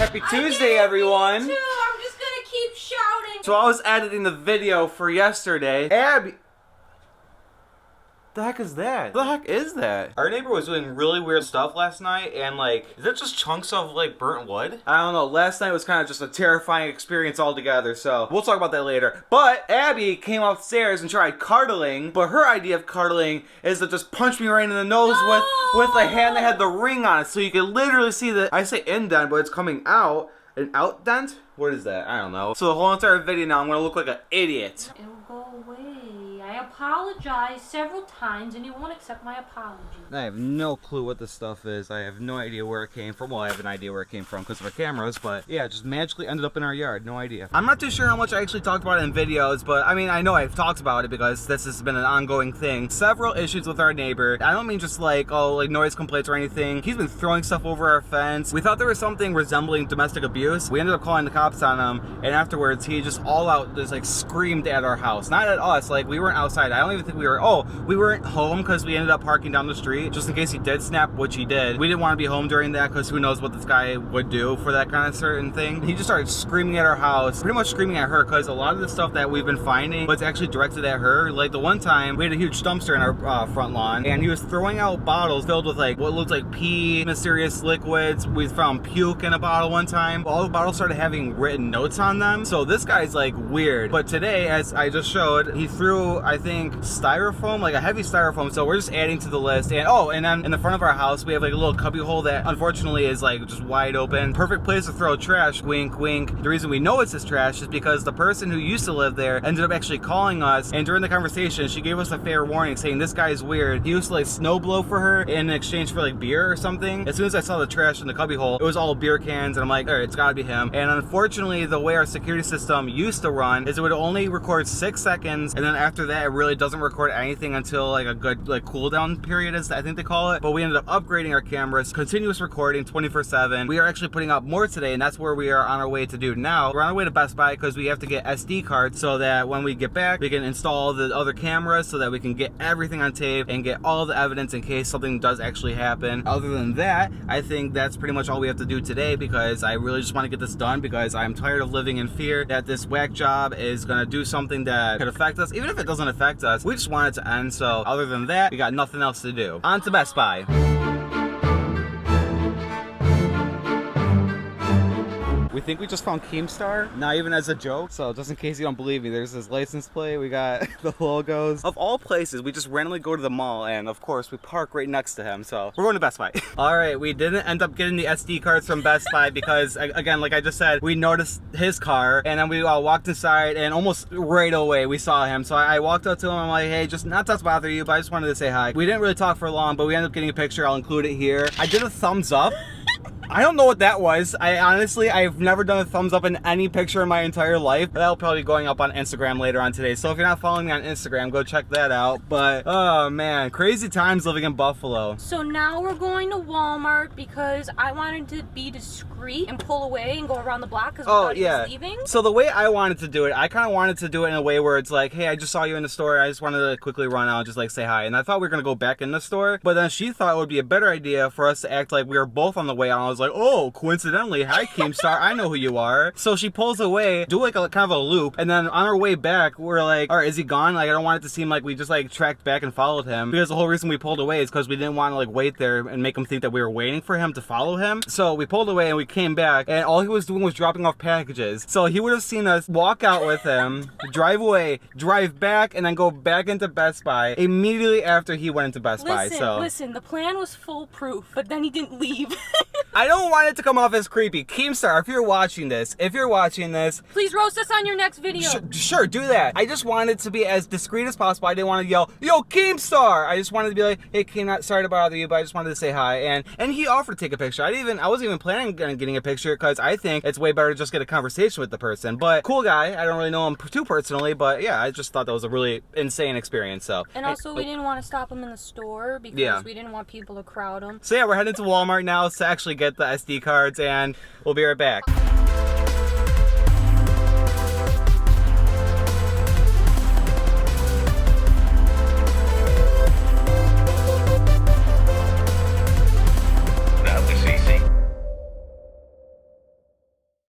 Happy Tuesday, everyone. I'm just gonna keep shouting. So I was editing the video for yesterday. Abby. The heck is that? The heck is that? Our neighbor was doing really weird stuff last night, and like, is that just chunks of like burnt wood? I don't know. Last night was kind of just a terrifying experience altogether, so we'll talk about that later. But Abby came upstairs and tried cuddling, but her idea of cuddling is to just punch me right in the nose with the hand that had the ring on it, so you can literally see the, I say indent, but it's coming out. An out dent? What is that? I don't know. So the whole entire video now, I'm gonna look like an idiot. It'll go away. I apologized several times and you won't accept my apology. I have no clue what this stuff is. I have no idea where it came from. Well, I have an idea where it came from because of our cameras, but yeah, it just magically ended up in our yard. No idea. I'm not too sure how much I actually talked about it in videos, but I mean, I know I've talked about it because this has been an ongoing thing. Several issues with our neighbor. I don't mean just like, oh, like noise complaints or anything. He's been throwing stuff over our fence. We thought there was something resembling domestic abuse. We ended up calling the cops on him, and afterwards he just all out just like screamed at our house. Not at us, like we weren't outside. I don't even think we weren't home because we ended up parking down the street just in case he did snap, which he did. We didn't want to be home during that because who knows what this guy would do for that kind of certain thing. He just started screaming at our house, pretty much screaming at her because a lot of the stuff that we've been finding was actually directed at her. Like the one time we had a huge dumpster in our front lawn, and he was throwing out bottles filled with like what looked like pee, mysterious liquids. We found puke in a bottle one time. All the bottles started having written notes on them. So this guy's like weird. But today, as I just showed, he threw, I think, styrofoam, like a heavy styrofoam. So we're just adding to the list. And oh, and then in the front of our house, we have like a little cubby hole that unfortunately is like just wide open. Perfect place to throw trash, wink, wink. The reason we know it's his trash is because the person who used to live there ended up actually calling us. And during the conversation, she gave us a fair warning saying this guy is weird. He used to like snow blow for her in exchange for like beer or something. As soon as I saw the trash in the cubby hole, it was all beer cans. And I'm like, all right, it's gotta be him. And unfortunately, the way our security system used to run is it would only record 6 seconds. And then after that, it really doesn't record anything until like a good like cool down period, is I think they call it. But we ended up upgrading our cameras, continuous recording 24/7. We are actually putting out more today, and that's where we are on our way to do now. We're on our way to Best Buy because we have to get SD cards so that when we get back, we can install the other cameras so that we can get everything on tape and get all the evidence in case something does actually happen. Other than that, I think that's pretty much all we have to do today because I really just want to get this done because I'm tired of living in fear that this whack job is gonna do something that could affect us. Even if it doesn't affect us, we just want it to end. So other than that, we got nothing else to do. On to Best Buy. We think we just found KEEMSTAR, not even as a joke. So just in case you don't believe me, there's this license plate. We got the logos. Of all places, we just randomly go to the mall, and of course we park right next to him. So we're going to Best Buy. All right, we didn't end up getting the SD cards from Best Buy because again, like I just said, we noticed his car, and then we walked inside, and almost right away we saw him. So I walked up to him. I'm like, hey, just not to bother you, but I just wanted to say hi. We didn't really talk for long, but we ended up getting a picture. I'll include it here. I did a thumbs up. I don't know what that was. I've never done a thumbs up in any picture in my entire life. That'll probably be going up on Instagram later on today. So if you're not following me on Instagram, go check that out. But, oh man, crazy times living in Buffalo. So now we're going to Walmart because I wanted to be discreet and pull away and go around the block because we thought he was leaving. So the way I wanted to do it, I kind of wanted to do it in a way where it's like, hey, I just saw you in the store. I just wanted to quickly run out and just like say hi. And I thought we were going to go back in the store. But then she thought it would be a better idea for us to act like we were both on the way out. And I was like, oh, coincidentally, hi KEEMSTAR, I know who you are. So she pulls away, do like a kind of a loop, and then on our way back, we're like, all right, is he gone? Like, I don't want it to seem like we just like tracked back and followed him, because the whole reason we pulled away is because we didn't want to like wait there and make him think that we were waiting for him to follow him. So we pulled away and we came back, and all he was doing was dropping off packages. So he would have seen us walk out with him, drive away, drive back, and then go back into Best Buy immediately after he went into Best Buy. So listen, the plan was foolproof, but then he didn't leave. I don't want it to come off as creepy. KEEMSTAR, if you're watching this, please roast us on your next video. Sure, do that. I just wanted to be as discreet as possible. I didn't want to yell, yo, KEEMSTAR! I just wanted to be like, hey, Keem, sorry to bother you, but I just wanted to say hi. And he offered to take a picture. I wasn't even planning on getting a picture because I think it's way better to just get a conversation with the person. But cool guy. I don't really know him too personally, but yeah, I just thought that was a really insane experience. So. And also, we didn't want to stop him in the store because we didn't want people to crowd him. So yeah, we're heading to Walmart now to actually get the SD cards, and we'll be right back.